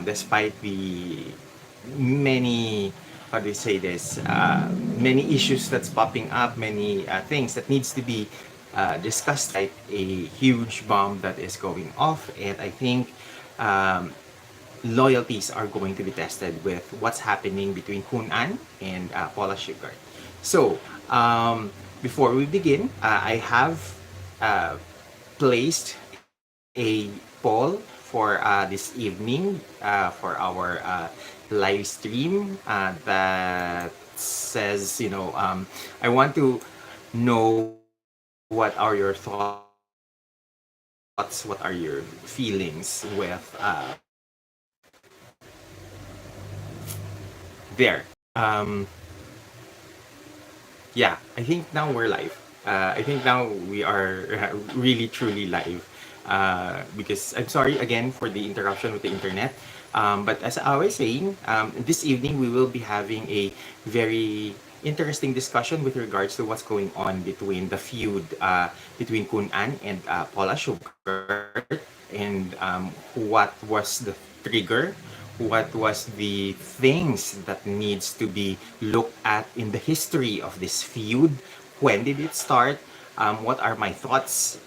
despite the many, how do you say this, many issues that's popping up, many things that needs to be discussed, right? A huge bomb that is going off, and I think um, loyalties are going to be tested with what's happening between Hunan and Paula Shugart. So, before we begin, I have uh, placed a poll for this evening for our live stream that says, I want to know what are your thoughts, what are your feelings with there. Yeah, I think now we're live. I think now we are really truly live. Because I'm sorry again for the interruption with the internet. But as I was saying, this evening we will be having a very interesting discussion with regards to what's going on between the feud between Kun An and Paula Shugart, and what was the trigger, what was the things that needs to be looked at in the history of this feud, when did it start, what are my thoughts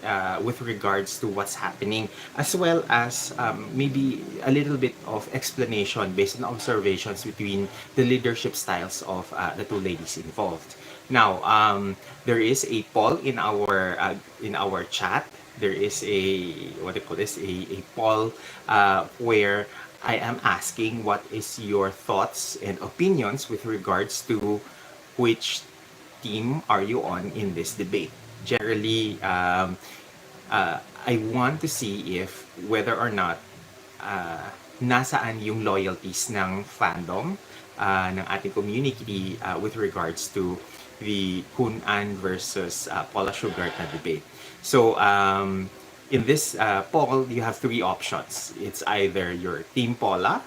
with regards to what's happening, as well as maybe a little bit of explanation based on observations between the leadership styles of the two ladies involved. Now, there is a poll in our chat. There is a, what do you call this, a poll where I am asking what is your thoughts and opinions with regards to which team are you on in this debate. Generally, I want to see if whether or not nasaan yung loyalties ng fandom ng ating community with regards to the Kun-An versus Paula Shugart na debate. So, in this poll, you have three options. It's either your Team Paula,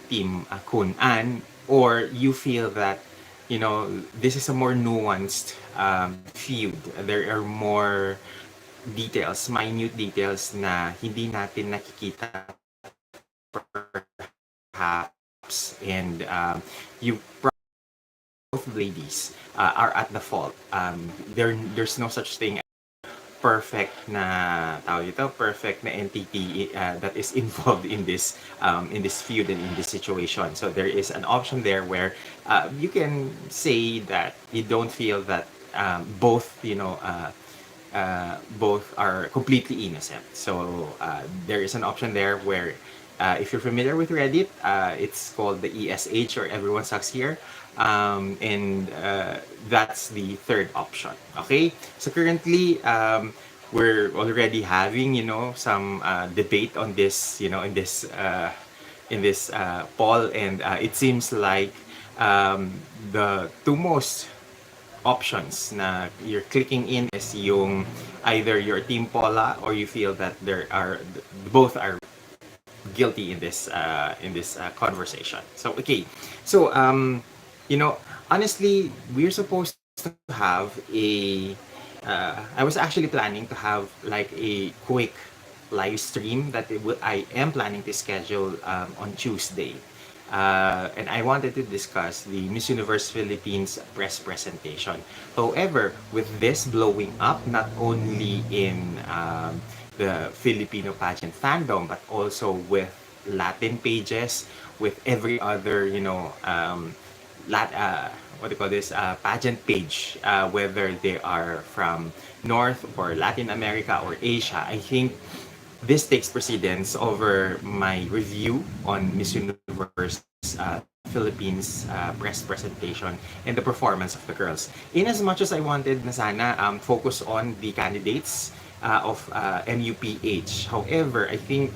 Team Kun-An, or you feel that, this is a more nuanced feud. There are more details, minute details na hindi natin nakikita perhaps, and you both ladies are at the fault. There's no such thing perfect na perfect na entity that is involved in this feud and in this situation. So there is an option there where you can say that you don't feel that both both are completely innocent. So there is an option there where if you're familiar with Reddit, it's called the ESH, or Everyone Sucks Here. And that's the third option. Okay, so currently we're already having some debate on this, in this poll, and it seems like the two most options na you're clicking in is yung either your Team Paula, or you feel that both are guilty in this conversation. So okay, so honestly, we're supposed to have I was actually planning to have like a quick live stream that I am planning to schedule on Tuesday. And I wanted to discuss the Miss Universe Philippines press presentation. However, with this blowing up, not only in the Filipino pageant fandom, but also with Latin pages, with every other, what do you call this, pageant page, whether they are from North or Latin America or Asia, I think this takes precedence over my review on Miss Universe Philippines press presentation and the performance of the girls. In as much as I wanted na sana focus on the candidates of MUPH. However, I think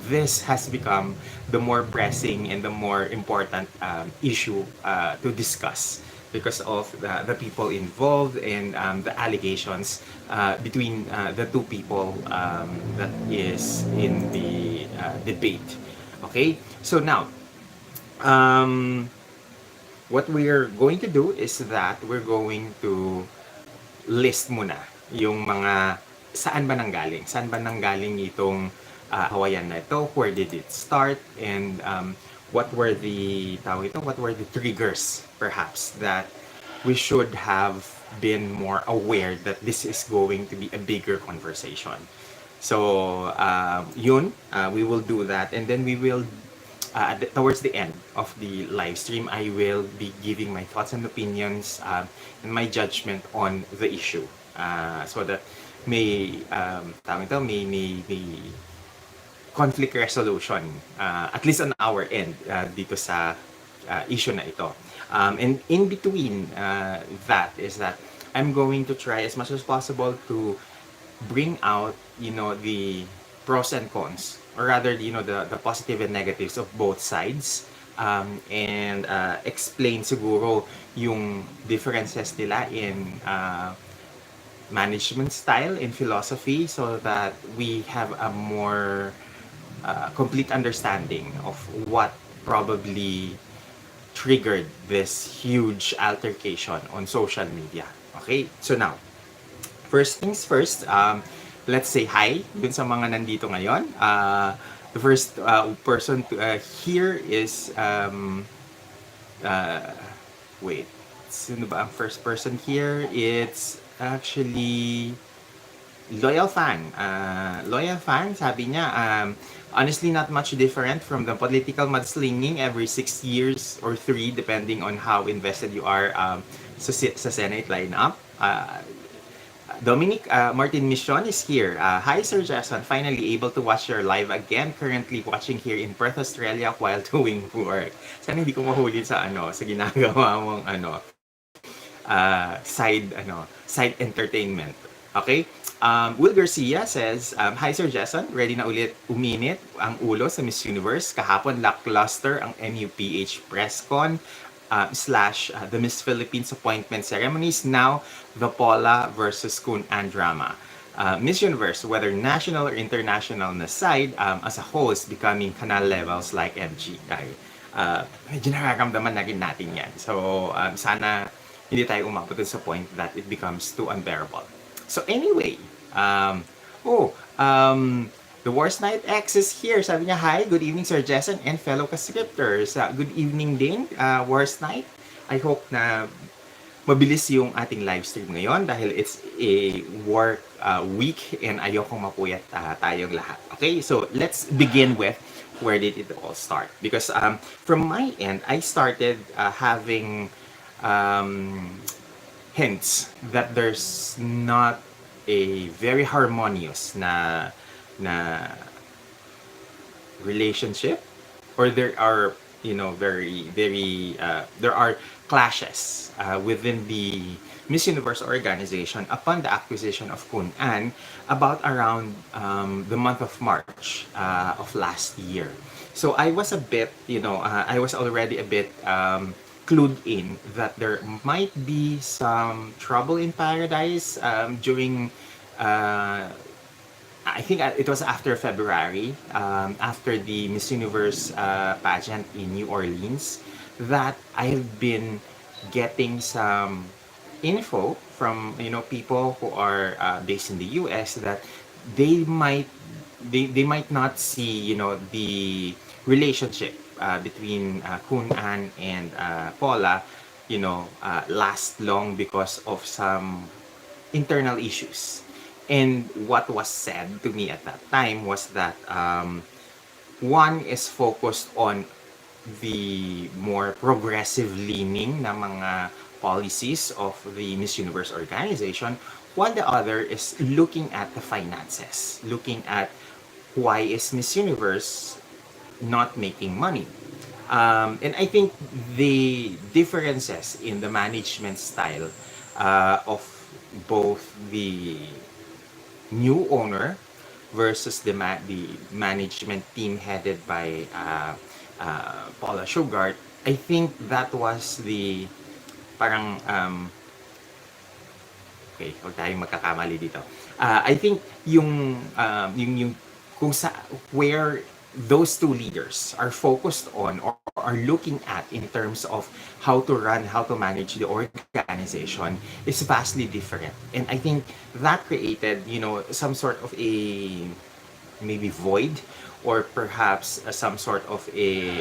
this has become the more pressing and the more important issue to discuss because of the people involved and the allegations between the two people that is in the debate. Okay, so now what we're going to do is that we're going to list muna yung mga saan ba nanggaling itong kawayan na ito, where did it start, and what were the triggers perhaps that we should have been more aware that this is going to be a bigger conversation. So we will do that, and then we will towards the end of the live stream, I will be giving my thoughts and opinions, and my judgment on the issue, so that may conflict resolution, at least on our end, dito sa issue na ito. And in between that is that I'm going to try as much as possible to bring out, the pros and cons, or rather, the positive and negatives of both sides, and explain siguro yung differences nila in management style and philosophy, so that we have a more complete understanding of what probably triggered this huge altercation on social media. Okay, so now, first things first, let's say hi dun sa mga nandito ngayon. The first person here is, wait, sino ba ang first person here? It's actually Loyal fan. Loyal fan, sabi niya, honestly, not much different from the political mudslinging every 6 years or 3, depending on how invested you are, sa Senate lineup. Dominic Martin Mission is here. Hi, Sir Jason. Finally able to watch your live again. Currently watching here in Perth, Australia while doing work. Sana hindi ko mahuli sa sa ginagawa mong side entertainment. Okay? Will Garcia says, hi Sir Jason, ready na ulit uminit ang ulo sa Miss Universe. Kahapon lackluster ang MUPH press con / the Miss Philippines appointment ceremonies. Now, the Paula versus Kun An drama. Miss Universe, whether national or international na side, as a whole is becoming canal levels like MG. Medyo nararamdaman na rin natin yan. So, sana hindi tayo umabot sa point that it becomes too unbearable. So anyway, the Worst Night X is here. Sabi niya, hi, good evening Sir Jason and fellow ka-scripters. Good evening din, Worst Night. I hope na mabilis yung ating live stream ngayon dahil it's a work week and ayokong mapuyat tayong lahat. Okay, so let's begin with where did it all start? Because from my end, I started having hints that there's not a very harmonious na relationship, or there are there are clashes within the Miss Universe organization upon the acquisition of Kun An about around the month of March of last year. So I was a bit, I was already a bit clued in that there might be some trouble in paradise during I think it was after February, after the Miss Universe pageant in New Orleans, that I have been getting some info from people who are based in the U.S. that they might not see the relationship between Kun An and Paula last long because of some internal issues. And what was said to me at that time was that one is focused on the more progressive leaning na mga policies of the Miss Universe organization, while the other is looking at the finances, looking at why is Miss Universe not making money. And I think the differences in the management style of both the new owner versus the management team headed by Paula Shugart, I think that was the parang okay, huwag tayong magkakamali dito. I think yung kung sa where those two leaders are focused on or are looking at in terms of how to run, how to manage the organization is vastly different. And I think that created, some sort of a maybe void, or perhaps some sort of a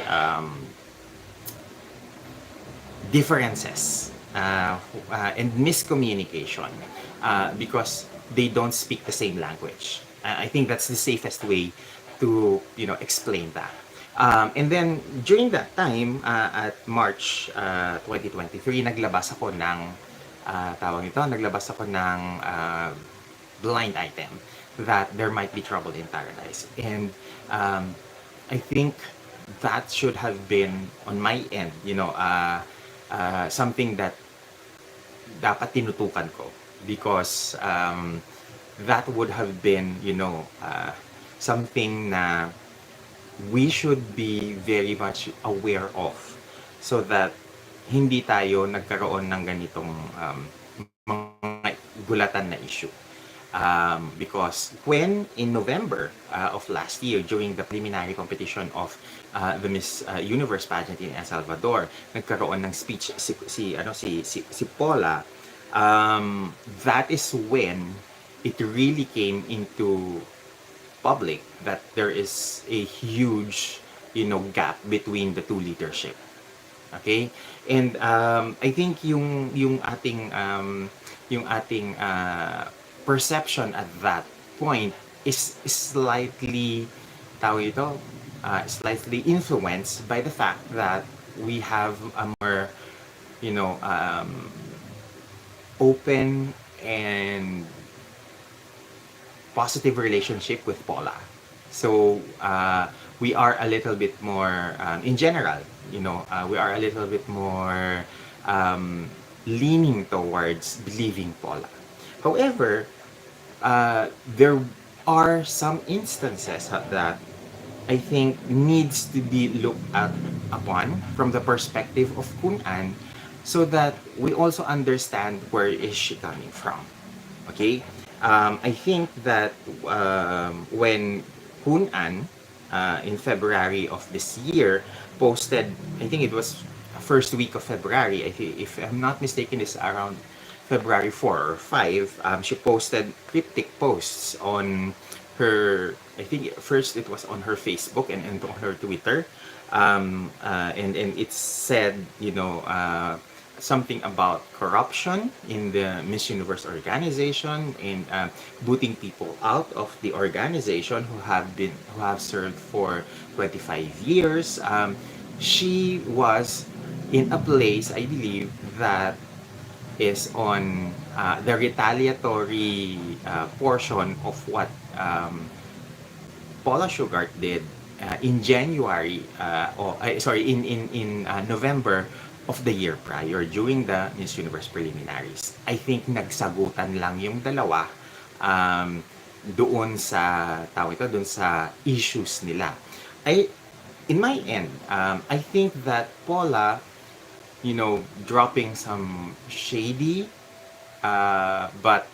differences and miscommunication because they don't speak the same language. I think that's the safest way to explain that. And then during that time at March 2023, naglabas ako ng naglabas ako ng blind item that there might be trouble in paradise. And I think that should have been on my end, something that dapat tinutukan ko, because that would have been, something na we should be very much aware of, so that hindi tayo nagkaroon ng ganitong mga gulatan na issue. Because when in November of last year, during the preliminary competition of the Miss Universe pageant in El Salvador, nagkaroon ng speech si Paula. That is when it really came into public that there is a huge gap between the two leadership. Okay? And I think yung ating perception at that point is slightly slightly influenced by the fact that we have a more open and positive relationship with Paula. So we are a little bit more, in general, we are a little bit more leaning towards believing Paula. However, there are some instances that I think needs to be looked upon from the perspective of Kun An, so that we also understand where is she coming from. Okay? I think that when Kun An in February of this year posted, I think it was first week of February, I think, if I'm not mistaken, it's around February 4 or 5, she posted cryptic posts on her, I think first it was on her Facebook and on her Twitter. And it said, something about corruption in the Miss Universe organization, and booting people out of the organization who have served for 25 years. She was in a place, I believe, that is on the retaliatory portion of what Paula Shugart did in January, in November of the year prior, during the Miss Universe preliminaries. I think nagsagutan lang yung dalawa doon sa issues nila. In my end, I think that Paula, dropping some shady but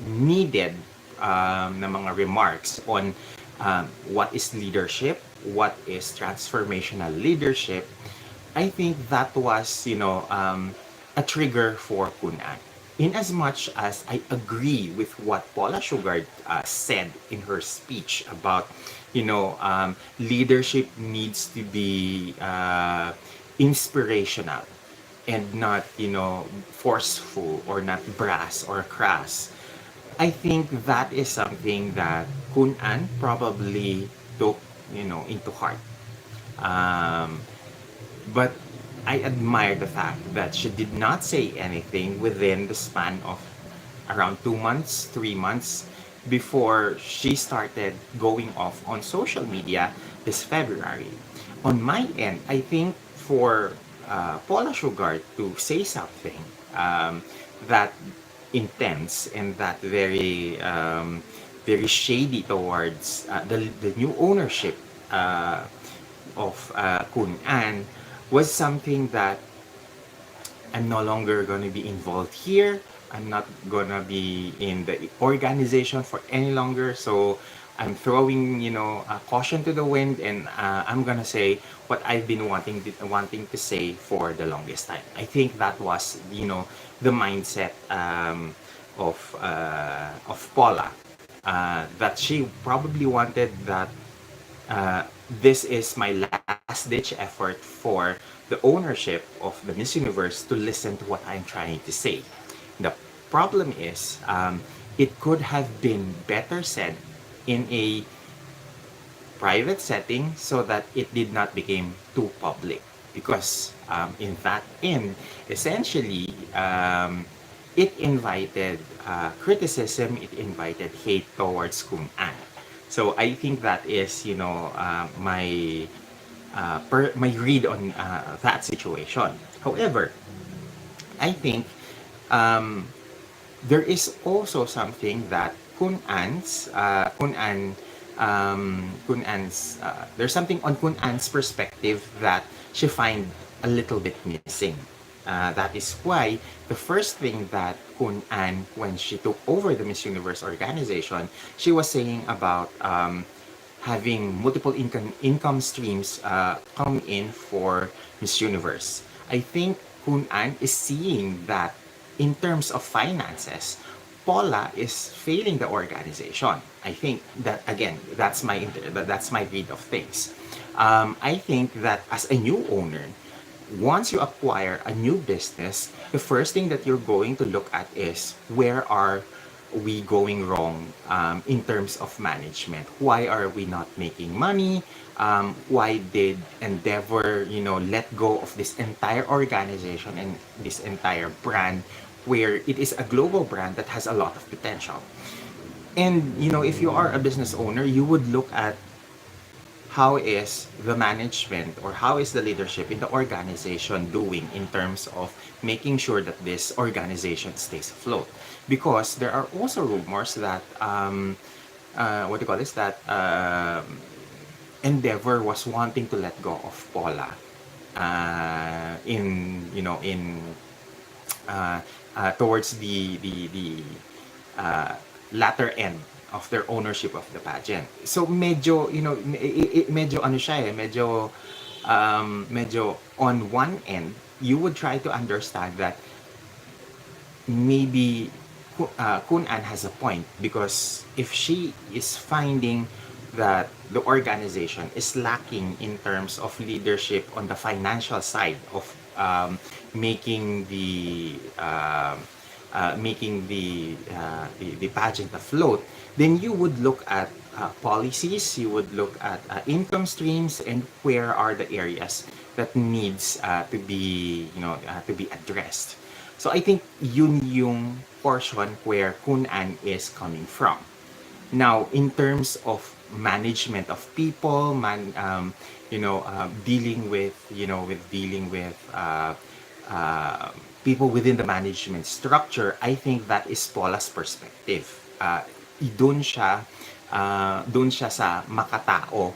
needed na mga remarks on what is leadership, what is transformational leadership. I think that was, a trigger for Kun An. In as much as I agree with what Paula Shugart said in her speech about, leadership needs to be inspirational and not, forceful, or not brass or crass. I think that is something that Kun An probably took, into heart. But I admire the fact that she did not say anything within the span of around 2 months, 3 months, before she started going off on social media this February. On my end, I think for Paula Shugart to say something that intense and that very very shady towards the new ownership of Kun An was something that I'm no longer going to be involved here. I'm not going to be in the organization for any longer. So I'm throwing, caution to the wind, and I'm going to say what I've been wanting to say for the longest time. I think that was, the mindset of Paula. that she probably wanted that this is my last ditch effort for the ownership of the Miss Universe to listen to what I'm trying to say. The problem is, it could have been better said in a private setting so that it did not become too public, because in that end essentially, it invited criticism, it invited hate towards Kung An. So I think that is, my read on that situation. However, I think um, there is also something that Kun An's there's something on Kun An's perspective that she find a little bit missing. That is why the first thing that Kun An, when she took over the Miss Universe organization, she was saying about having multiple income streams come in for Miss Universe. I think Kun An is seeing that in terms of finances, Paula is failing the organization. I think that, again, that's my read of things. I think that as a new owner, once you acquire a new business, the first thing that you're going to look at is where are we going wrong in terms of management? Why are we not making money? Why did Endeavor, let go of this entire organization and this entire brand where it is a global brand that has a lot of potential? And, if you are a business owner, you would look at how is the management or how is the leadership in the organization doing in terms of making sure that this organization stays afloat, because there are also rumors that what do you call this that Endeavor was wanting to let go of Paula in towards uh, latter end of their ownership of the pageant. So medyo, medyo ano siya medyo on one end, you would try to understand that maybe Kun An has a point, because if she is finding that the organization is lacking in terms of leadership on the financial side of making the pageant afloat, then you would look at policies, you would look at income streams, and where are the areas that needs to be addressed. So I think yun yung portion where Kun An is coming from. Now, in terms of management of people, dealing with people within the management structure, I think that is Paula's perspective. Doon siya, doon siya sa makatao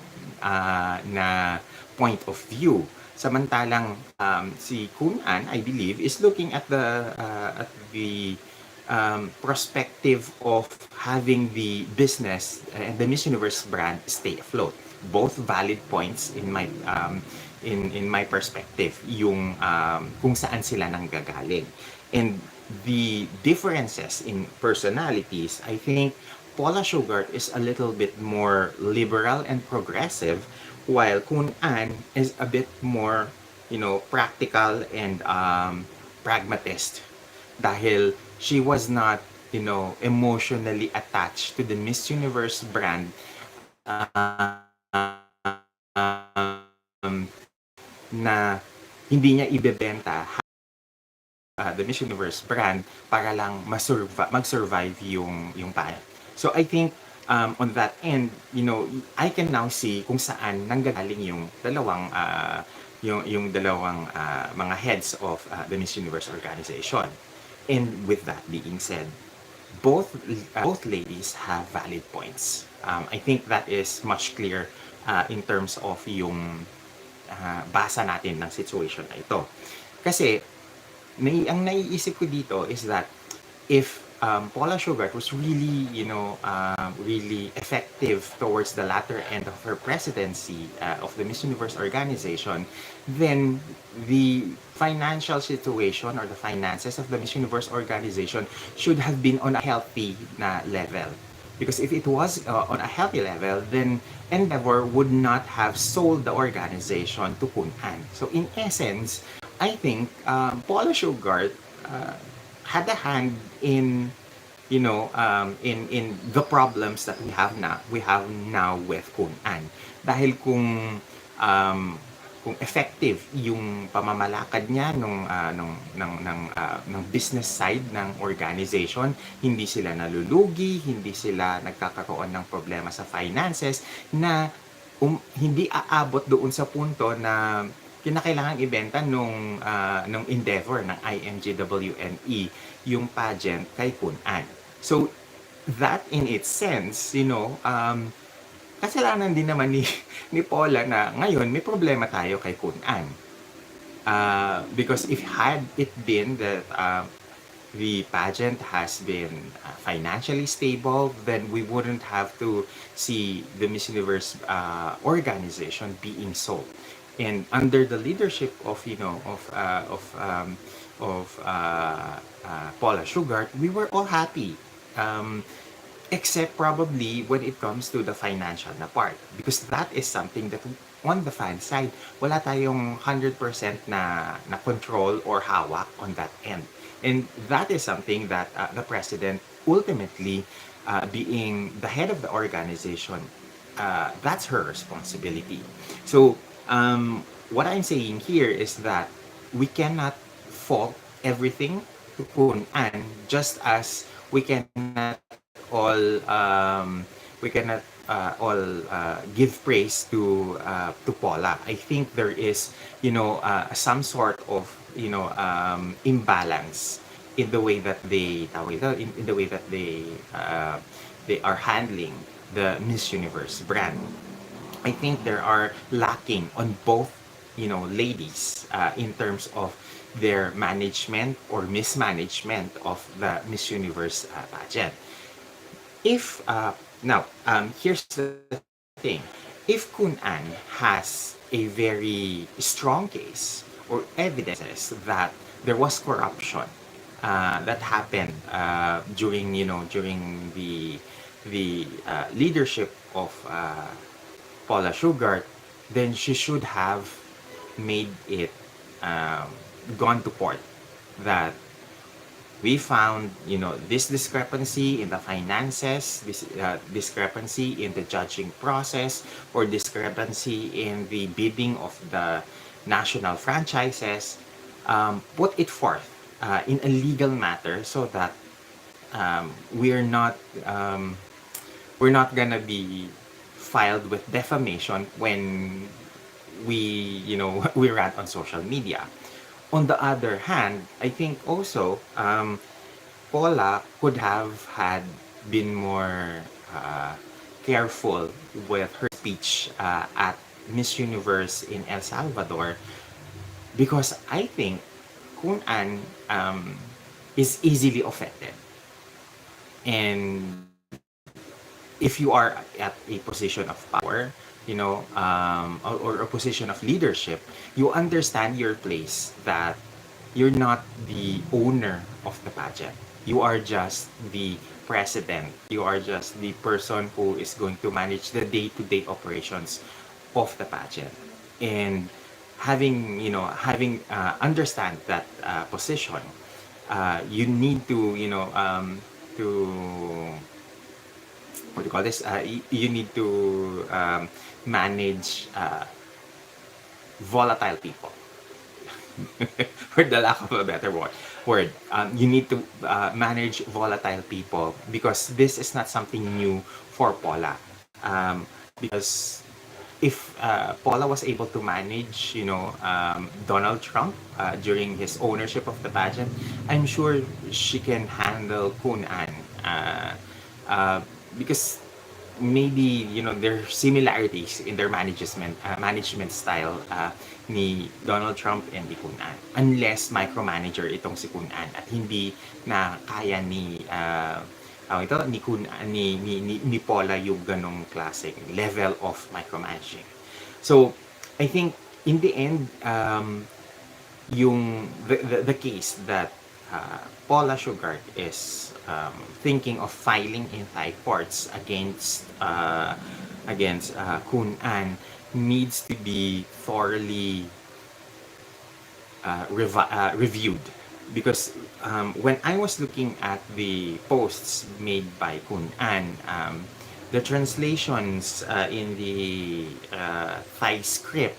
na point of view. Samantalang si Kun An, I believe, is looking at the perspective of having the business and the Miss Universe brand stay afloat. Both valid points in my perspective, yung kung saan sila nanggagaling. And the differences in personalities, I think Paula Shugart is a little bit more liberal and progressive, while Kun An is a bit more, practical and pragmatist, dahil she was not, emotionally attached to the Miss Universe brand na hindi niya ibebenta the Miss Universe brand para lang mag-survive yung pageant. So I think on that end, I can now see kung saan nanggagaling yung dalawang mga heads of the Miss Universe organization. And with that being said, both ladies have valid points. I think that is much clear in terms of yung basa natin ng situation na ito. Kasi ang naiisip ko dito is that if Paula Shugart was really, really effective towards the latter end of her presidency of the Miss Universe organization, then the financial situation or the finances of the Miss Universe organization should have been on a healthy na level. Because if it was on a healthy level, then Endeavor would not have sold the organization to Kun An. So in essence, I think Paula Shugart uh, had a hand in in the problems that we have now with Kun An. Dahil um, kung effective yung pamamalakad niya ng business side ng organization, hindi sila nalulugi, hindi sila nagkakaroon ng problema sa finances na hindi aabot doon sa punto na kinakailangan ibenta nung Endeavor ng IMGWNE yung pageant kay Kun An. So that in its sense, kasalanan din naman ni Paula na ngayon may problema tayo kay Kun An. Because if had it been that the pageant has been financially stable, then we wouldn't have to see the Miss Universe organization being sold. And under the leadership of Paula Shugart, we were all happy. Except probably when it comes to the financial na part. Because that is something that on the fan side, wala tayong 100% na control or hawak on that end. And that is something that the president ultimately, being the head of the organization, that's her responsibility. So, what I'm saying here is that we cannot fault everything to Kun An, just as we cannot all give praise to Paula. I think there is some sort of imbalance in the way that in the way that they are handling the Miss Universe brand. I think there are lacking on both ladies in terms of their management or mismanagement of the Miss Universe pageant. If now here's the thing, if Kun An has a very strong case or evidences that there was corruption that happened during the leadership of Paula Shugart, then she should have made it gone to court that we found this discrepancy in the finances, this discrepancy in the judging process, or discrepancy in the bidding of the national franchises. Put it forth in a legal matter so that we're not gonna be filed with defamation when we rant on social media. On the other hand, I think also Paula could have had been more careful with her speech at Miss Universe in El Salvador, because I think Kun An is easily offended. And if you are at a position of power, or a position of leadership, you understand your place, that you're not the owner of the pageant. You are just the president. You are just the person who is going to manage the day-to-day operations of the pageant. And having understand that position, you need to what do you call this? You need to manage volatile people. For the lack of a better word, you need to manage volatile people, because this is not something new for Paula. Because if Paula was able to manage, Donald Trump during his ownership of the pageant, I'm sure she can handle Kun An. Because maybe there are similarities in their management style ni Donald Trump and ni Kun An, unless micromanager itong si Kun An at hindi na kaya ni ni Paula yung ganong klaseng level of micromanaging. So I think in the end, the case that Paula Shugart is thinking of filing in Thai courts against Kun An needs to be thoroughly reviewed, because when I was looking at the posts made by Kun An, the translations in the Thai script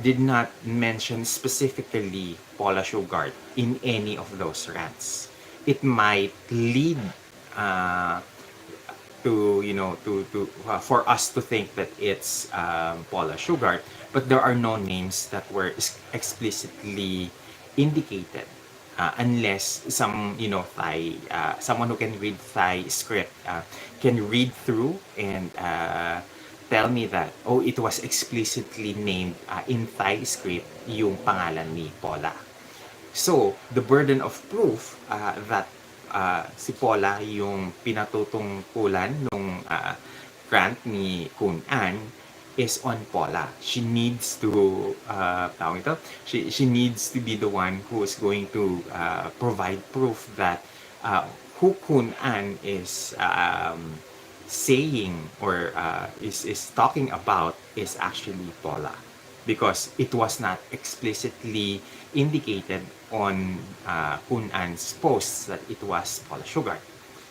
did not mention specifically Paula Shugart in any of those rants. It might lead uh, to for us to think that it's Paula Shugart, but there are no names that were explicitly indicated, unless someone who can read Thai script can read through and tell me that, oh, it was explicitly named in Thai script yung pangalan ni Paula. So, the burden of proof that si Paula yung pinatutungkulan nung grant ni Kun An is on Paula. She needs to she needs to be the one who is going to provide proof that who Kun An is saying or is talking about is actually Paula, because it was not explicitly indicated on Kun An's posts that it was Paula Shugart.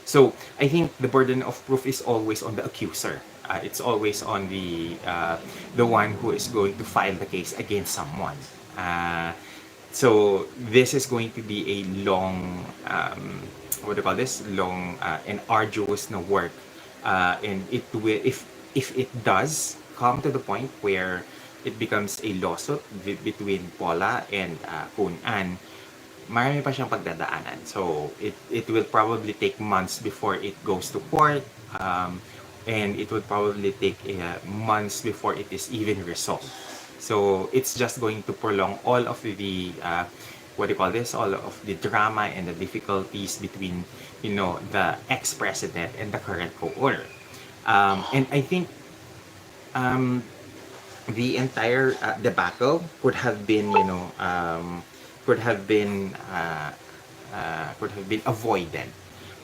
So I think the burden of proof is always on the accuser. It's always on the one who is going to file the case against someone. So this is going to be a long, what do you call this? Long and arduous work, and it will, if it does come to the point where it becomes a lawsuit between Paula and Kun An, marami pa siyang pagdadaanan. So it will probably take months before it goes to court, and it would probably take months before it is even resolved. So it's just going to prolong all of the what do you call this? All of the drama and the difficulties between the ex-president and the current co-owner. And I think the entire debacle could have been could have been avoided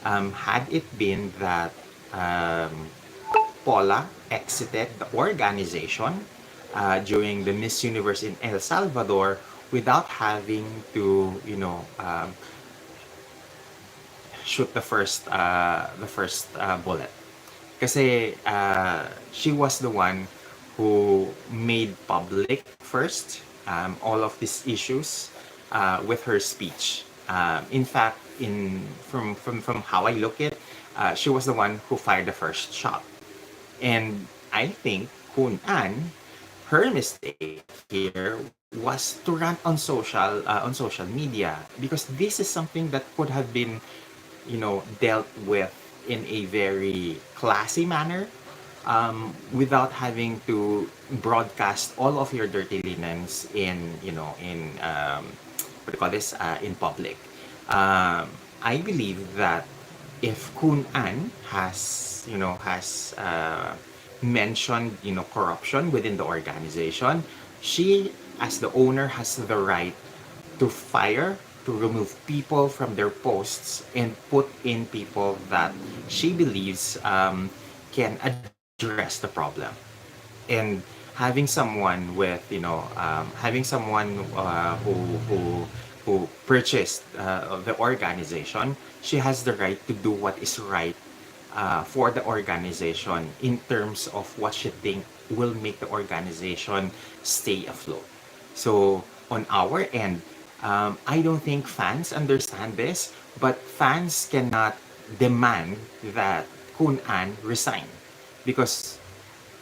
had it been that Paula exited the organization during the Miss Universe in El Salvador without having to shoot the first bullet. Kasi she was the one who made public first all of these issues with her speech. In fact, from how I look at, she was the one who fired the first shot. And I think Kun An, her mistake here was to rant on social media, because this is something that could have been dealt with in a very classy manner, without having to broadcast all of your dirty linens in what do you call this, in public. I believe that if Kun An has mentioned corruption within the organization, she as the owner has the right to fire, to remove people from their posts and put in people that she believes can address the problem. And having someone with having someone who purchased the organization, she has the right to do what is right for the organization in terms of what she think will make the organization stay afloat. So on our end, I don't think fans understand this, but fans cannot demand that Kun An resign, because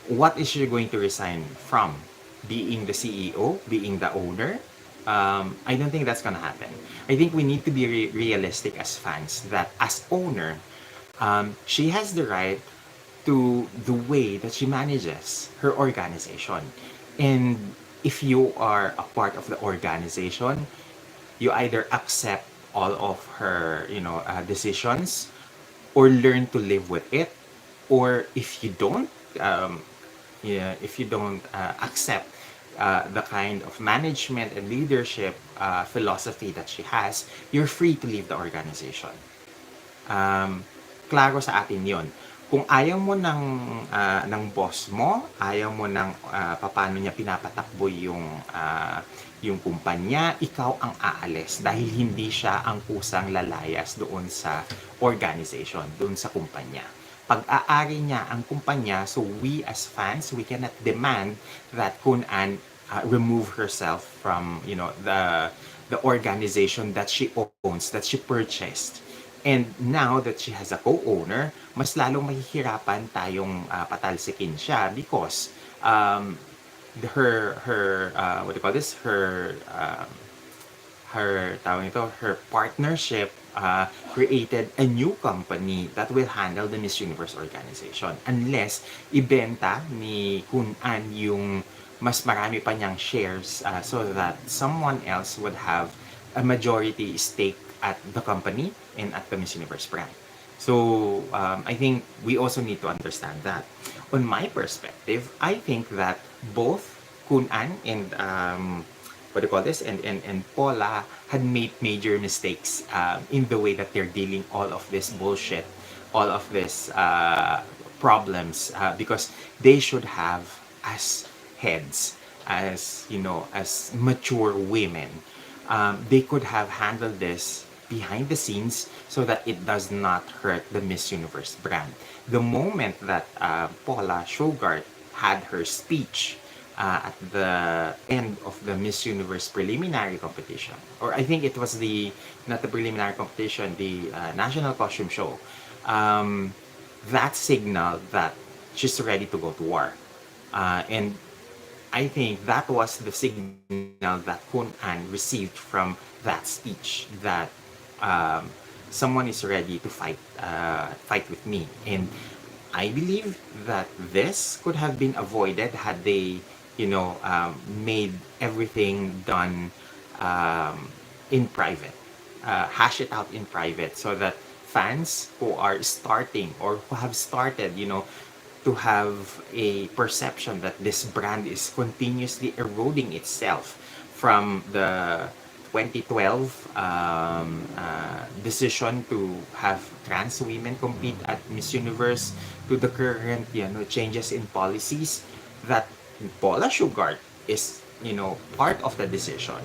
what is she going to resign from? Being the CEO, being the owner? I don't think that's gonna happen. I think we need to be realistic as fans that as owner, she has the right to the way that she manages her organization. And if you are a part of the organization, you either accept all of her decisions or learn to live with it, or if you don't accept the kind of management and leadership philosophy that she has, you're free to leave the organization. Um, Klaro sa atin yon. Kung ayaw mo ng boss mo, ayaw mo ng paano niya pinapatakbo yung kumpanya, ikaw ang aalis dahil hindi siya ang kusang lalayas doon sa organization, doon sa kumpanya. Pag-aari niya ang kumpanya, so we as fans, we cannot demand that Kun An remove herself from, the organization that she owns, that she purchased. And now that she has a co-owner, mas lalong mahihirapan tayong patalsikin siya because what do you call this? Her partnership created a new company that will handle the Miss Universe organization unless ibenta ni Kun An yung mas marami pa niyang shares so that someone else would have a majority stake at the company and at the Miss Universe brand. So I think we also need to understand that. On my perspective, I think that both Kun An and what do you call this, and Paula had made major mistakes in the way that they're dealing all of this bullshit, all of this problems, because they should have, as heads, as as mature women, they could have handled this behind the scenes so that it does not hurt the Miss Universe brand. The moment that Paula Shugart had her speech at the end of the Miss Universe preliminary competition, or I think it was not the preliminary competition, the national costume show, that signaled that she's ready to go to war. And I think that was the signal that Kun An received from that speech, that someone is ready to fight with me. And I believe that this could have been avoided had they, made everything done in private, hash it out in private, so that fans who are starting or who have started, to have a perception that this brand is continuously eroding itself from the 2012 decision to have trans women compete at Miss Universe to the current changes in policies, that Paula Shugart is part of the decision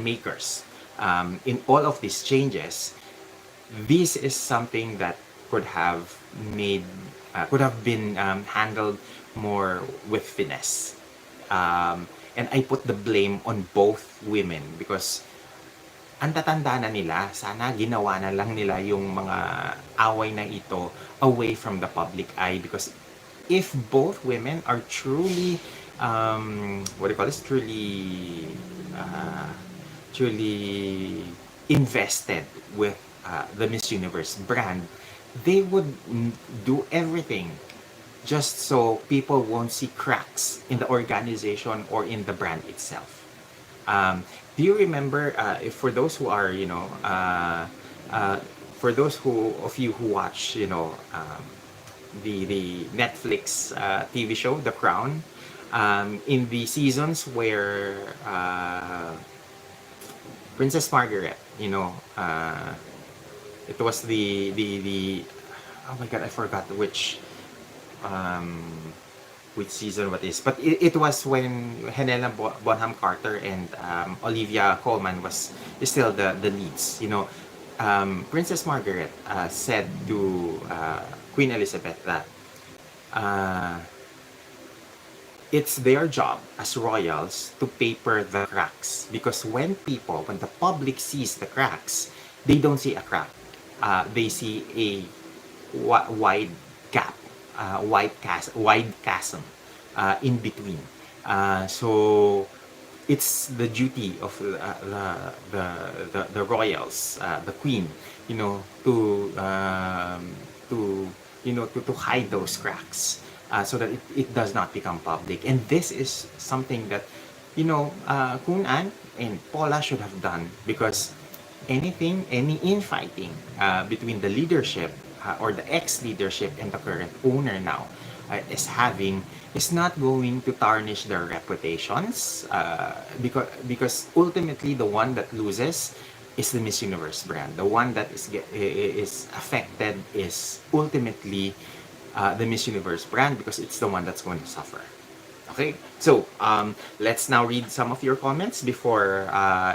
makers in all of these changes. This is something that could have could have been handled more with finesse. And I put the blame on both women because ang tatanda na nila, sana ginawa na lang nila yung mga away na ito away from the public eye, because if both women are truly what do you call this, truly invested with the Miss Universe brand, they would do everything just so people won't see cracks in the organization or in the brand itself. Do you remember, if for those who are, for those of you who watch, the Netflix TV show, The Crown, in the seasons where Princess Margaret, it was the oh my god, I forgot which season what is, but it was when Helena Bonham Carter and Olivia Colman is still the leads. Princess Margaret said to Queen Elizabeth that it's their job as royals to paper the cracks, because when the public sees the cracks, they don't see a crack. They see a wide gap, wide chasm in between. So it's the duty of the royals, the queen, to hide those cracks, so that it does not become public. And this is something that Kun An and Paula should have done, because any infighting between the leadership or the ex-leadership and the current owner now is not going to tarnish their reputations, because ultimately the one that loses is the Miss Universe brand. The one that is affected is ultimately the Miss Universe brand because it's the one that's going to suffer. Okay, so let's now read some of your comments before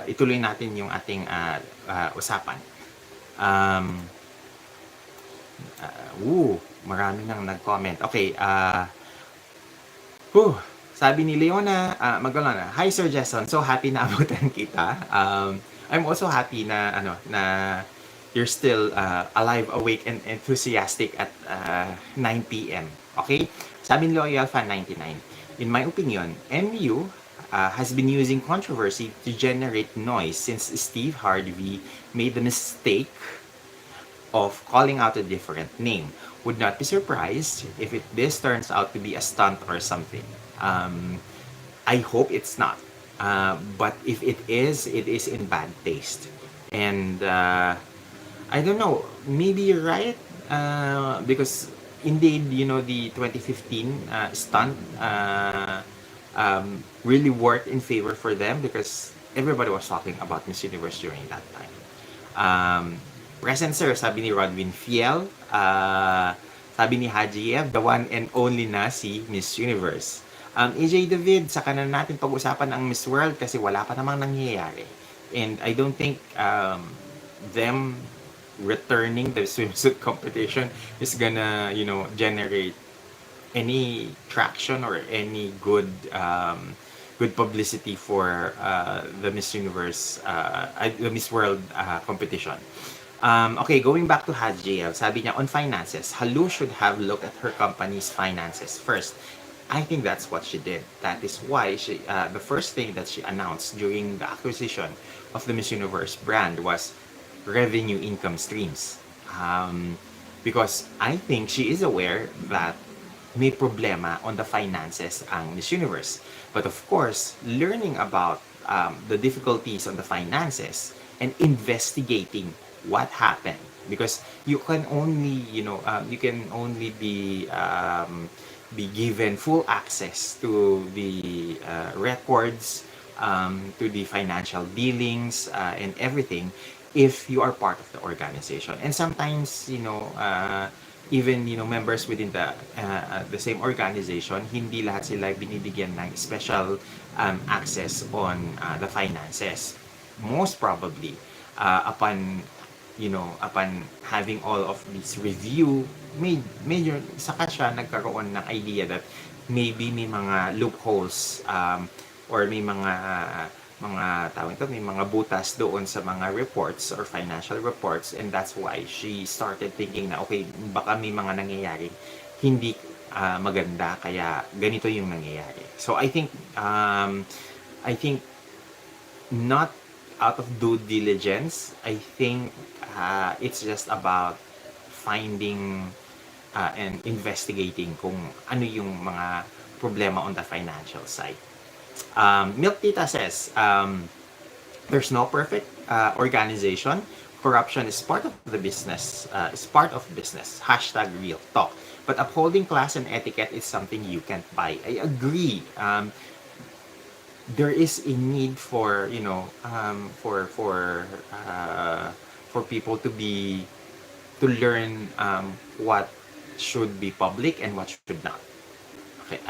ituloy natin yung ating usapan. Um, Marami nang nag-comment. Okay, sabi ni Leona Magdalena, "Hi Sir Jason, so happy na abutan kita. I'm also happy na you're still alive, awake, and enthusiastic at 9 p.m. Okay? Sabi ni Loyal Fan 99, "In my opinion, MU has been using controversy to generate noise since Steve Harvey made the mistake of calling out a different name. Would not be surprised if this turns out to be a stunt or something. I hope it's not. But if it is in bad taste. And I don't know, maybe you're right. Because indeed, the 2015 stunt really worked in favor for them because everybody was talking about Miss Universe during that time. Present sir, sabi ni Rodwin Fiel. Sabi ni Hajiev, the one and only na si Miss Universe. AJ David, saka na natin pag-usapan ang Miss World kasi wala pa namang nangyayari. And I don't think them returning the swimsuit competition is gonna, generate any traction or any good publicity for the Miss Universe, the Miss World competition. Okay, going back to Hajiev, sabi niya, on finances, Halu should have looked at her company's finances first. I think that's what she did. That is why the first thing that she announced during the acquisition of the Miss Universe brand was revenue income streams. Because I think she is aware that may problema on the finances ang Miss Universe. But of course, learning about the difficulties on the finances and investigating what happened, because you can only be given full access to the records, to the financial dealings, and everything if you are part of the organization. And sometimes even members within the same organization, hindi lahat sila binibigyan ng special access on the finances. Most probably upon having all of this review, major saka siya nagkaroon ng idea that maybe may mga loopholes, or may may mga butas doon sa mga reports or financial reports, and that's why she started thinking na okay, baka may mga nangyayari hindi maganda kaya ganito yung nangyayari. So I think not out of due diligence. I think it's just about finding and investigating kung ano yung mga problema on the financial side. Milk Tita says, there's no perfect organization. Corruption is part of the business, Hashtag real talk. But upholding class and etiquette is something you can't buy. I agree. There is a need for for people to learn what should be public and what should not. Okay.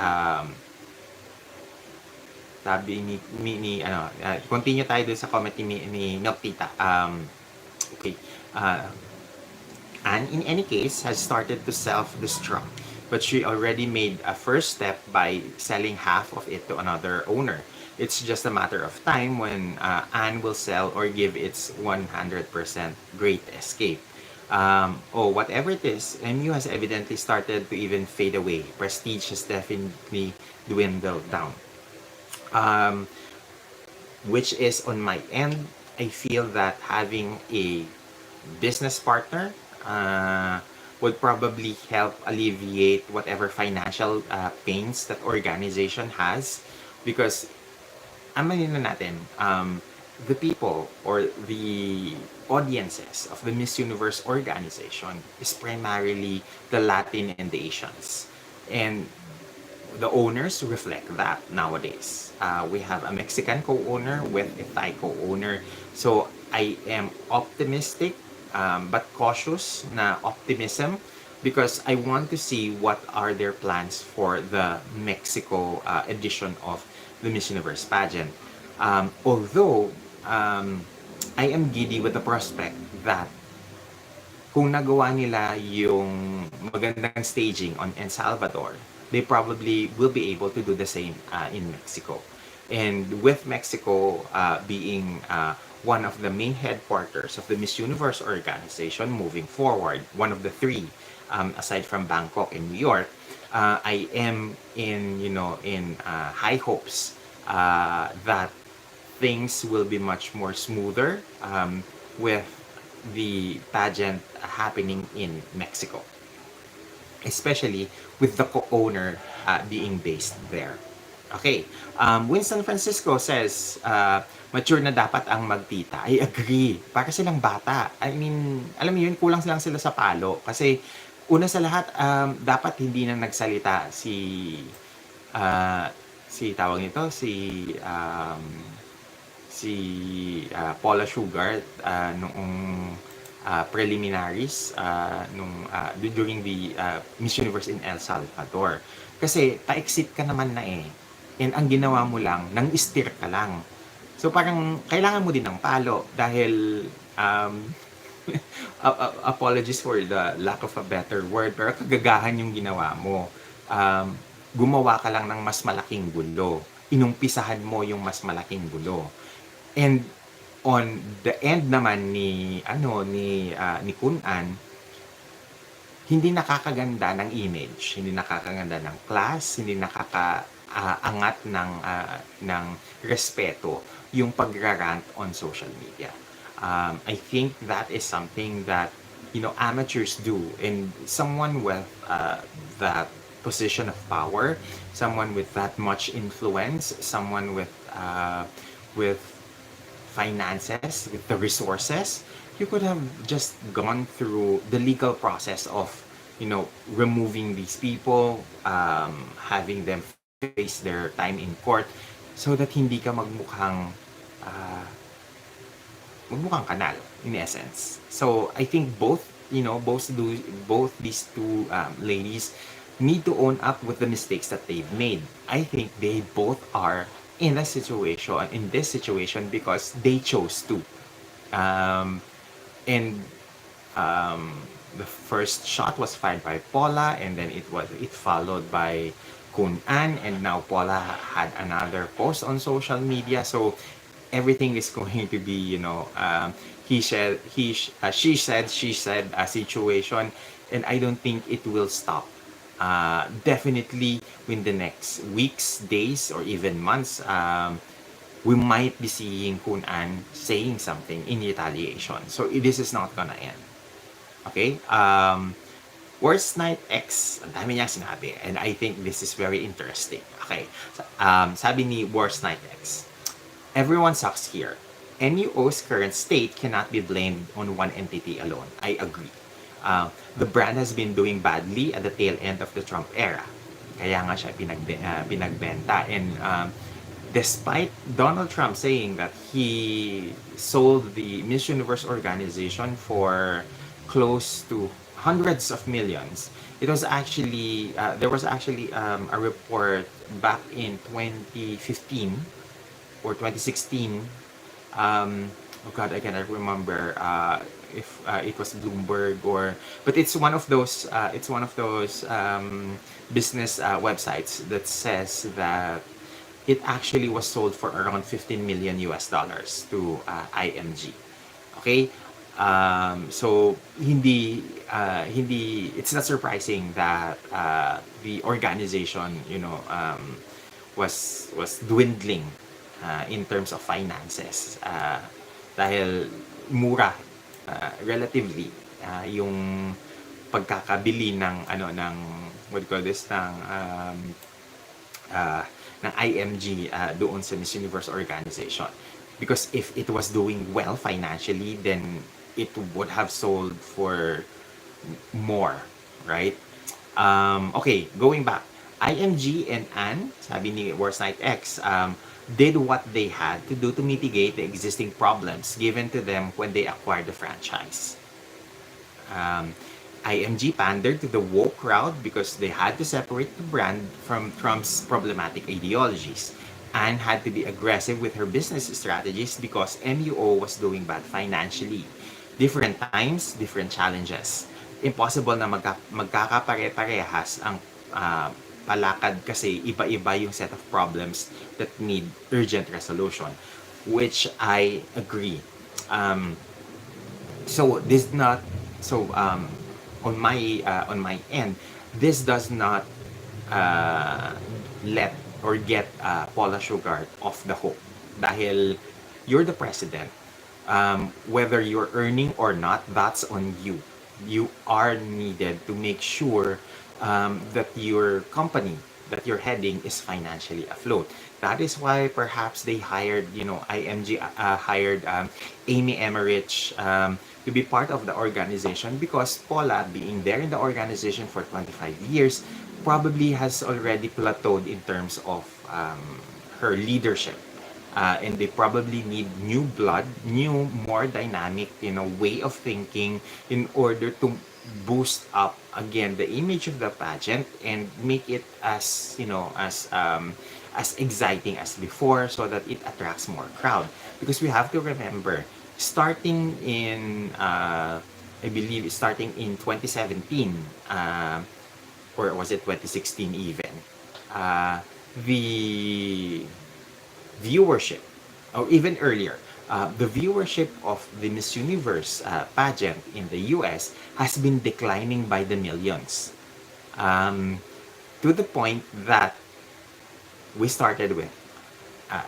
Sabi continue tayo dun sa comment ni Milk Tita. Okay. And in any case has started to self-destruct, but she already made a first step by selling half of it to another owner. It's just a matter of time when Anne will sell or give its 100% great escape. Whatever it is, MU has evidently started to even fade away. Prestige has definitely dwindled down. Which is on my end, I feel that having a business partner would probably help alleviate whatever financial pains that organization has, because amanin na natin, the people or the audiences of the Miss Universe organization is primarily the Latin and the Asians. And the owners reflect that nowadays. We have a Mexican co-owner with a Thai co-owner. So I am optimistic, but cautious na optimism, because I want to see what are their plans for the Mexico edition of the Miss Universe pageant. Although I am giddy with the prospect that kung nagawa nila yung magandang staging on El Salvador, they probably will be able to do the same in Mexico. And with Mexico being one of the main headquarters of the Miss Universe organization moving forward, one of the three, aside from Bangkok and New York, I am in, in high hopes that things will be much more smoother with the pageant happening in Mexico, especially with the co-owner being based there. Okay, Winston Francisco says, mature na dapat ang magtita. I agree. Para silang bata. I mean, alam mo yun, kulang lang sila sa palo. Kasi, una sa lahat, dapat hindi na nagsalita uh, si tawag nito, si Paula Shugart noong preliminaries during the Miss Universe in El Salvador. Kasi pa-exit ka naman na eh. And ang ginawa mo lang, nang steer ka lang. So parang kailangan mo din ng palo dahil apologies for the lack of a better word, pero kagagahan yung ginawa mo. Gumawa ka lang ng mas malaking gulo. Inumpisahan mo yung mas malaking gulo. And on the end naman ni Kun-an, hindi nakakaganda ng image, hindi nakakaganda ng class, hindi nakakaangat ng respeto yung pagrarant on social media. I think that is something that amateurs do, and someone with that position of power, someone with that much influence, someone with finances, with the resources, you could have just gone through the legal process of, removing these people, having them face their time in court, so that hindi ka uh, magmukhang kanal, in essence. So I think both these two ladies need to own up with the mistakes that they've made. I think they both are in this situation because they chose to. And the first shot was fired by Paula, and then it followed by Kun-an, and now Paula had another post on social media. So everything is going to be, she said a situation, and I don't think it will stop. Definitely in the next weeks, days, or even months, we might be seeing Kun-an saying something in retaliation. So this is not gonna end. Okay? Worst Night X, ang dami niyang sinabi, and I think this is very interesting. Okay? Sabi ni Worst Night X, everyone sucks here. NUO's current state cannot be blamed on one entity alone. I agree. The brand has been doing badly at the tail end of the Trump era. Kaya nga siya pinagbenta. And despite Donald Trump saying that he sold the Miss Universe organization for close to hundreds of millions, it was actually there was actually a report back in 2015 or 2016. Oh God, I cannot remember if it was Bloomberg but it's one of those business websites that says that it actually was sold for around 15 million US dollars to IMG. Okay? So hindi it's not surprising that the organization was dwindling in terms of finances dahil mura relatively yung pagkakabili ng what do you call this ng IMG doon sa Miss Universe organization, because if it was doing well financially, then it would have sold for more, right? Okay, going back, IMG and Anne, sabi ni Worst Night X, did what they had to do to mitigate the existing problems given to them when they acquired the franchise. Um, IMG pandered to the woke crowd because they had to separate the brand from Trump's problematic ideologies and had to be aggressive with her business strategies because MUO was doing bad financially. Different times, different challenges. Impossible na magkakapare-parehas ang palakad kasi iba-iba yung set of problems that need urgent resolution, which I agree. So this not so on my end, this does not uh, let or get Paula Shugart off the hook dahil you're the president. Whether you're earning or not, that's on you. You are needed to make sure that your company that you're heading is financially afloat. That is why perhaps they hired, IMG hired Amy Emmerich to be part of the organization because Paula, being there in the organization for 25 years, probably has already plateaued in terms of her leadership. And they probably need new blood, new, more dynamic, way of thinking in order to boost up again the image of the pageant and make it as exciting as before so that it attracts more crowd. Because we have to remember, starting in I believe starting in 2017 or was it 2016 even, the viewership, or even earlier, the viewership of the Miss Universe pageant in the US has been declining by the millions. Um, to the point that we started with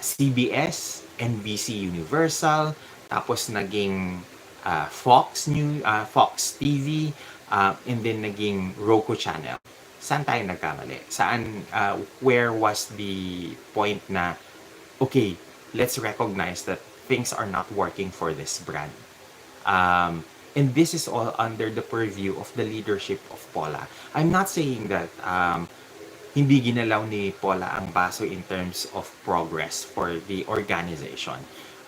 CBS, NBC Universal, tapos naging Fox TV, and then naging Roku channel. Saan tayo nagkamali? Where was the point na, okay, let's recognize that things are not working for this brand. And this is all under the purview of the leadership of Paula. I'm not saying that hindi ginalaw ni Paula ang baso in terms of progress for the organization.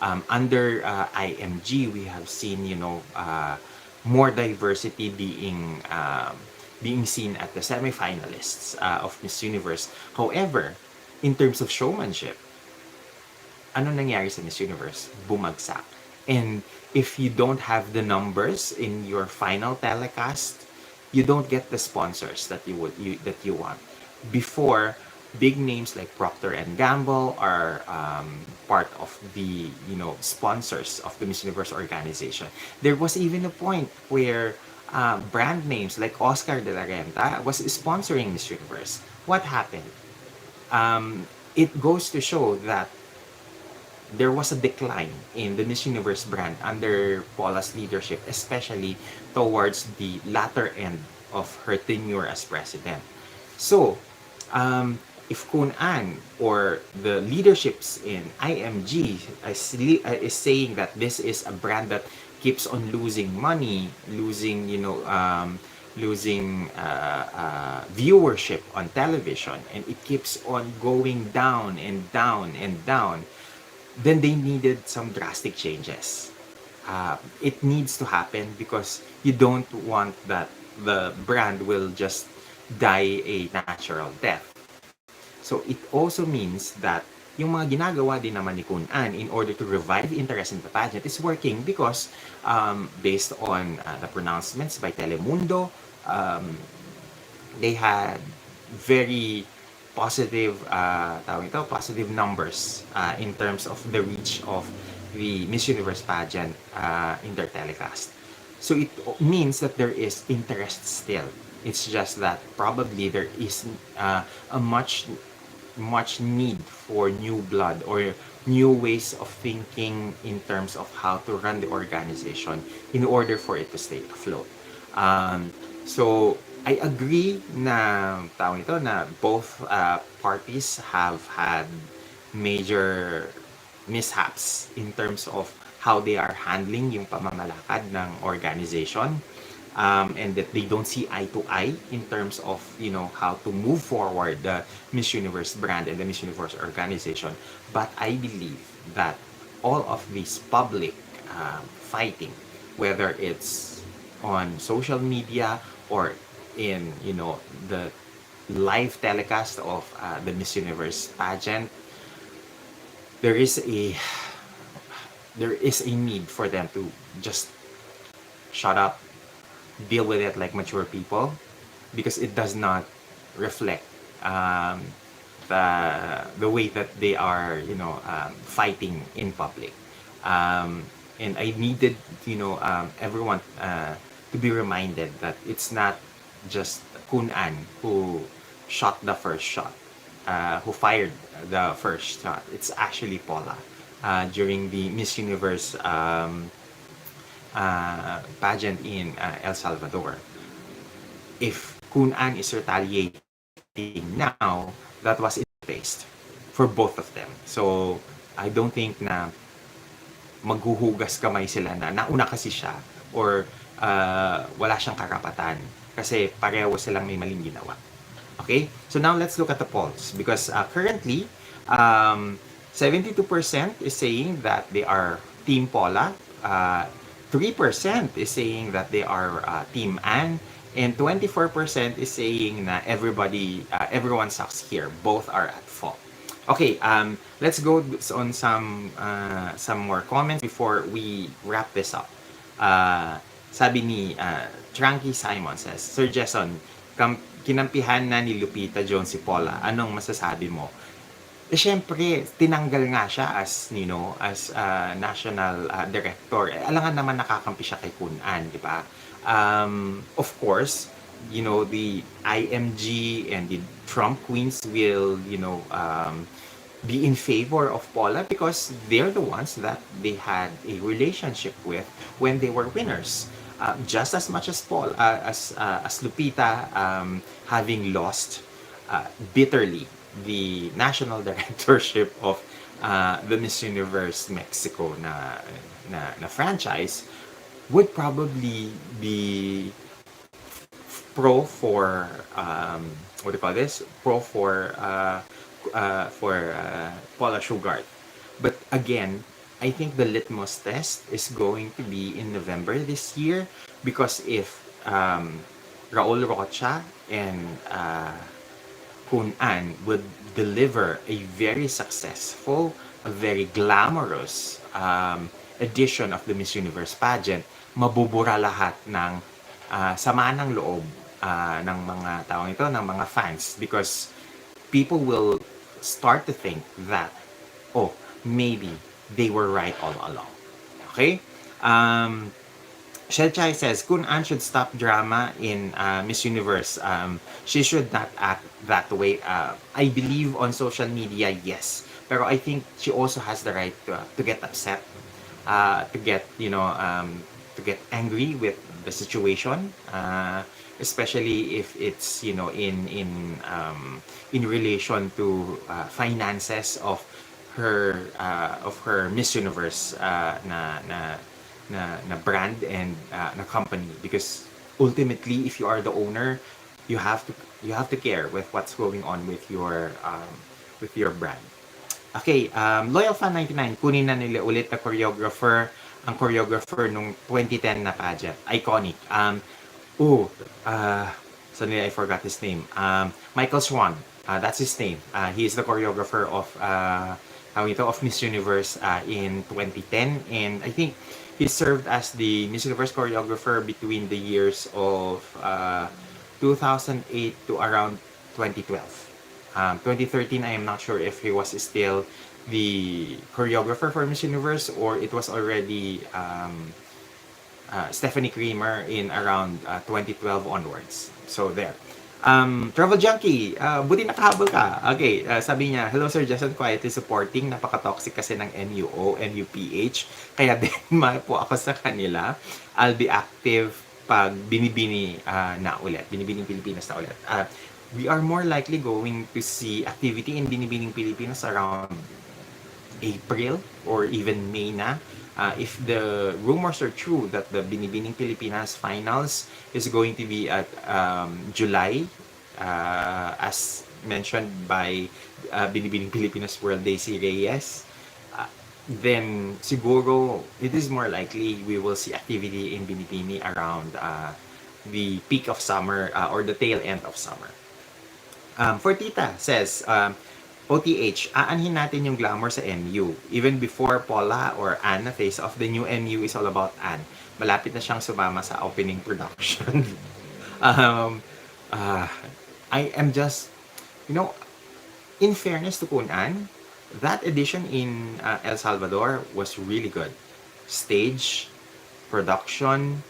Under IMG, we have seen, more diversity being seen at the semifinalists of Miss Universe. However, in terms of showmanship, ano nangyari sa Miss Universe? Bumagsak. And if you don't have the numbers in your final telecast, you don't get the sponsors that you want. Before, big names like Procter and Gamble are part of the sponsors of the Miss Universe organization. There was even a point where brand names like Oscar de la Renta was sponsoring Miss Universe. What happened? It goes to show that there was a decline in the Miss Universe brand under Paula's leadership, especially towards the latter end of her tenure as president. So, if Kun An or the leaderships in IMG is saying that this is a brand that keeps on losing money, losing viewership on television, and it keeps on going down and down and down, then they needed some drastic changes. It needs to happen because you don't want that the brand will just die a natural death. So it also means that yung mga ginagawa din naman ni Kun An in order to revive interest in the pageant is working because based on the pronouncements by Telemundo, they had very positive positive numbers in terms of the reach of the Miss Universe pageant in their telecast. So it means that there is interest still. It's just that probably there is a much need for new blood or new ways of thinking in terms of how to run the organization in order for it to stay afloat. So I agree na na both parties have had major mishaps in terms of how they are handling yung pamamalakad ng organization. and that they don't see eye to eye in terms of how to move forward the Miss Universe brand and the Miss Universe organization. But I believe that all of this public fighting, whether it's on social media or in the live telecast of the Miss Universe pageant, there is a there is a need for them to just shut up, deal with it like mature people, because it does not reflect um, the way that they are fighting in public. And I needed everyone to be reminded that it's not just Kun An who shot the first shot, who fired the first shot. It's actually Paula during the Miss Universe pageant in El Salvador. If Kun An is retaliating now, that was in taste for both of them. So I don't think na maghuhugas kamay sila na nauna kasi siya or wala siyang karapatan kasi pareho silang may maling ginawa. Okay? So now let's look at the polls because currently 72% is saying that they are Team Paula, 3% is saying that they are Team Anne, and 24% is saying na everyone sucks here. Both are at fault. Okay, let's go on some more comments before we wrap this up. Sabi ni Tranky Simon says, Sir Jason, kinampihan na ni Lupita Jones si Paula. Anong masasabi mo? Syempre, tinanggal nga siya as national director. Alangan naman nakakampi siya kay Kun An, di ba? Of course, the IMG and the Trump Queens will, be in favor of Paula because they're the ones that they had a relationship with when they were winners. Just as much as as Lupita, having lost bitterly the national directorship of the Miss Universe Mexico na franchise, would probably be pro for what do you call this? Pro for Paula Shugart. But again, I think the litmus test is going to be in November this year because if Raul Rocha and Kun An would deliver a very successful, a very glamorous edition of the Miss Universe pageant, mabubura lahat ng sama ng loob ng mga taong ito, ng mga fans because people will start to think that, oh, maybe they were right all along. Okay? Shelchai says, Kun An should stop drama in Miss Universe. She should not act that way. I believe on social media, yes. Pero I think she also has the right to get upset, to get angry with the situation, especially if it's in relation to finances of her Miss Universe na brand and na company, because ultimately if you are the owner, you have to care with what's going on with your brand. Okay, Loyal Fan 99, kunin na nila ulit ang choreographer nung 2010 na pageant. Iconic. Suddenly I forgot his name. Michael Swan. That's his name. He is the choreographer of Miss Universe in 2010, and I think he served as the Miss Universe choreographer between the years of 2008 to around 2012. 2013, I am not sure if he was still the choreographer for Miss Universe or it was already Stephanie Creamer in around 2012 onwards. So there. Travel Junkie, buti nakahabol ka. Okay, sabi niya, hello Sir Jason, quietly supporting, napaka-toxic kasi ng MUO, MUPH, kaya din po ako sa kanila. I'll be active pag binibini na ulit, binibining Pilipinas na ulit. We are more likely going to see activity in Binibining Pilipinas around April or even May na. If the rumors are true that the Binibining Pilipinas finals is going to be at July, as mentioned by Binibining Pilipinas World Daisy Reyes, then siguro it is more likely we will see activity in Binibini around the peak of summer or the tail end of summer. For Tita says, OTH, aanhin natin yung glamour sa MU. Even before Paula or Anna face off, the new MU is all about Anne. Malapit na siyang sumama sa opening production. um, uh, I am just, you know, in fairness to Kun An, that edition in El Salvador was really good. Stage, production,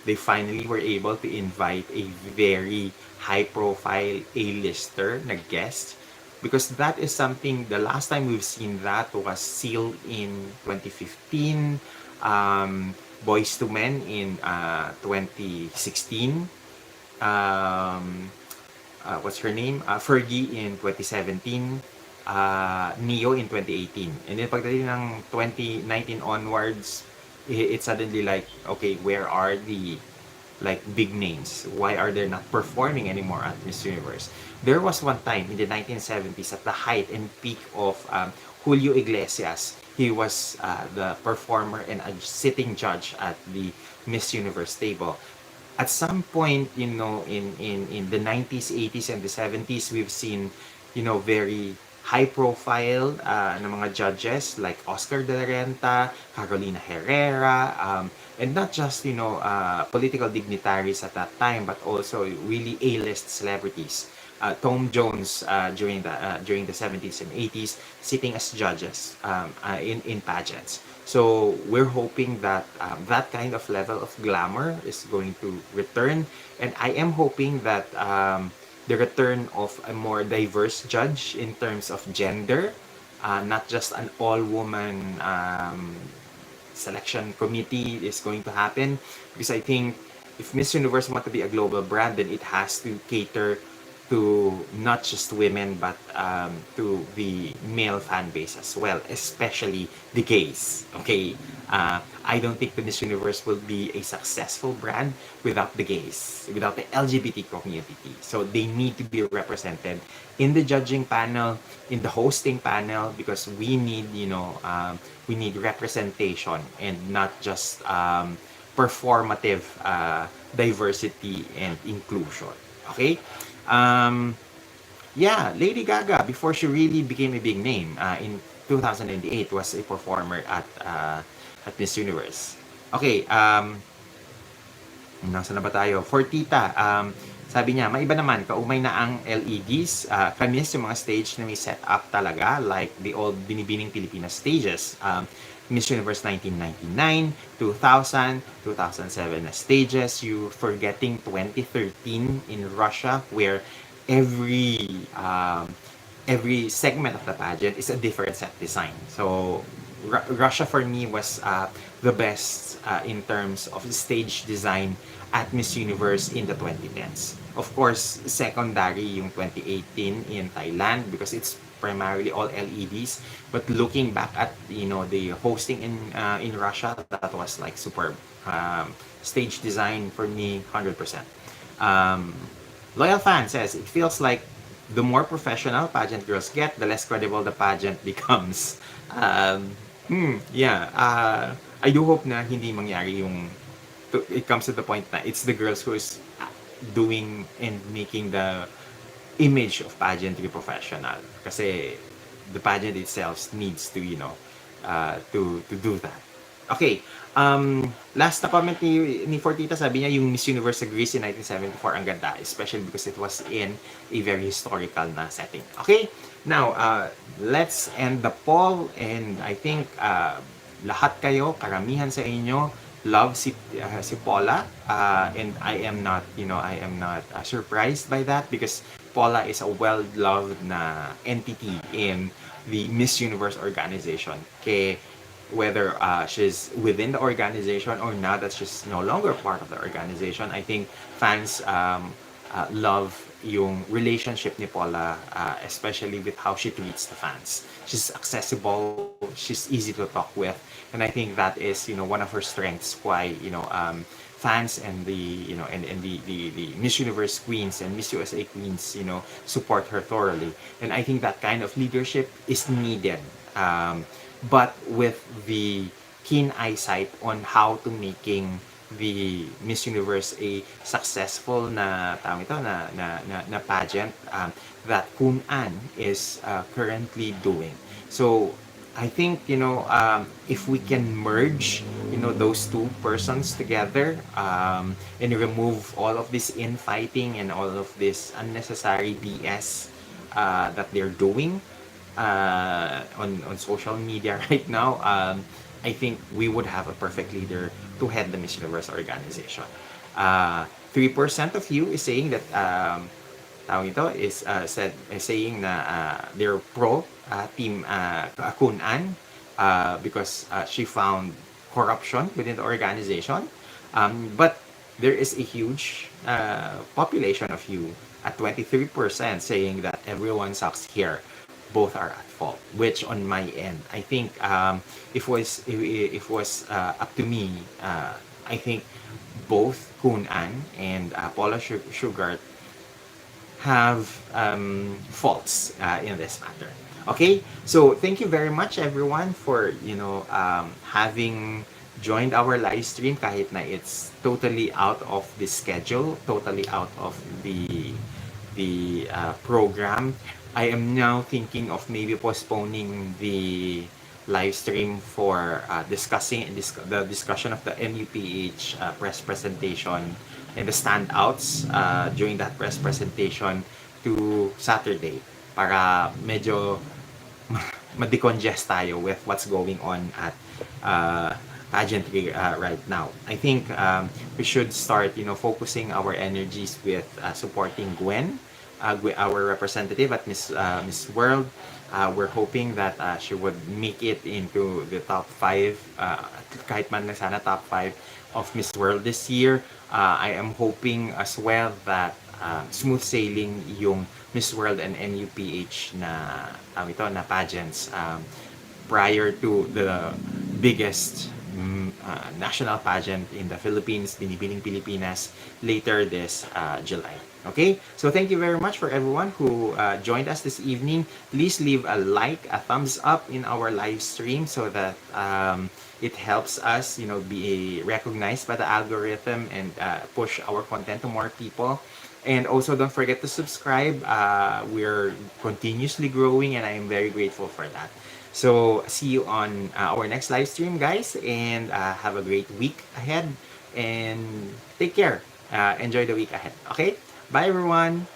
they finally were able to invite a very high-profile A-lister na guest, because that is something, the last time we've seen that was Seal in 2015, Boys to Men in 2016, what's her name? Fergie in 2017, Neo in 2018. And then pagdating ng 2019 onwards, it's suddenly like, okay, where are the like big names? Why are they not performing anymore at Miss Universe? There was one time in the 1970s at the height and peak of Julio Iglesias. He was the performer and a sitting judge at the Miss Universe table. At some point, in the 90s, 80s, and the 70s, we've seen, very high-profile na mga judges like Oscar de la Renta, Carolina Herrera, and not just, political dignitaries at that time, but also really A-list celebrities. Tom Jones during the 70s and 80s sitting as judges in pageants. So we're hoping that that kind of level of glamour is going to return, and I am hoping that the return of a more diverse judge in terms of gender, not just an all-woman selection committee is going to happen, because I think if Miss Universe want to be a global brand, then it has to cater to not just women but to the male fan base as well, especially the gays. Okay, I don't think the Miss Universe will be a successful brand without the gays, without the LGBT community. So they need to be represented in the judging panel, in the hosting panel, because we need, we need representation and not just performative diversity and inclusion. Okay. Yeah, Lady Gaga, before she really became a big name, in 2008, was a performer at Miss Universe. Okay, nasa na ba tayo? For Tita, sabi niya, maiba naman, kaumay na ang LEDs. Kamis yung mga stage na may set up talaga, like the old Binibining Pilipinas stages. Miss Universe 1999, 2000, 2007 na stages. You forgetting 2013 in Russia, where every segment of the pageant is a different set design. So Russia for me was the best in terms of stage design at Miss Universe in the 2010s. Of course, secondary yung 2018 in Thailand because it's primarily all LEDs. But looking back at the hosting in Russia, that was like superb. Stage design for me, 100%. Loyal fan says, it feels like the more professional pageant girls get, the less credible the pageant becomes. Yeah. I do hope na hindi mangyari yung it comes to the point na it's the girls who is doing and making the image of pageantry professional. Kasi the pageant itself needs to, to do that. Okay. Last na comment ni Fortita, sabi niya yung Miss Universe sa Greece in 1974 ang ganda, especially because it was in a very historical na setting. Okay? Now, let's end the poll, and I think lahat kayo, karamihan sa inyo, love si Paula, and I am not surprised by that because Paula is a well-loved na entity in the Miss Universe organization. Kaya whether she's within the organization or now that she's no longer part of the organization, I think fans love yung relationship ni Paula, especially with how she treats the fans. She's accessible, she's easy to talk with, and I think that is, one of her strengths. Why, fans and the Miss Universe queens and Miss USA queens, support her thoroughly. And I think that kind of leadership is needed. But with the keen eyesight on how to making the Miss Universe a successful na tawag ito na pageant, that Kun An is currently doing. So I think, if we can merge, those two persons together, and remove all of this infighting and all of this unnecessary BS that they're doing on social media right now, I think we would have a perfect leader to head the Miss Universe organization. 3% of you is saying that tawag ito is saying na they're pro team Kun An, because she found corruption within the organization. But there is a huge population of you at 23% saying that everyone sucks here. Both are at fault. Which on my end, I think if was up to me, I think both Kun An and Paula Shugart have faults in this matter. Okay, so thank you very much everyone for having joined our live stream kahit na it's totally out of the schedule, totally out of the program. I am now thinking of maybe postponing the live stream for discussing the discussion of the MUPH press presentation and the standouts during that press presentation to Saturday para medyo ma-decongest tayo with what's going on at pageantry right now. I think we should start, focusing our energies with supporting Gwen, our representative at Miss World. We're hoping that she would make it into the top 5, kahit man lang sana top 5 of Miss World this year. I am hoping as well that smooth sailing yung Miss World and NUPH na pageants prior to the biggest national pageant in the Philippines, Binibining Pilipinas, later this July. Okay, so thank you very much for everyone who joined us this evening. Please leave a like, a thumbs up in our live stream so that it helps us, be recognized by the algorithm and push our content to more people. And also don't forget to subscribe. We're continuously growing and I am very grateful for that. So see you on our next live stream, guys, and have a great week ahead and take care. Enjoy the week ahead. Okay, bye everyone.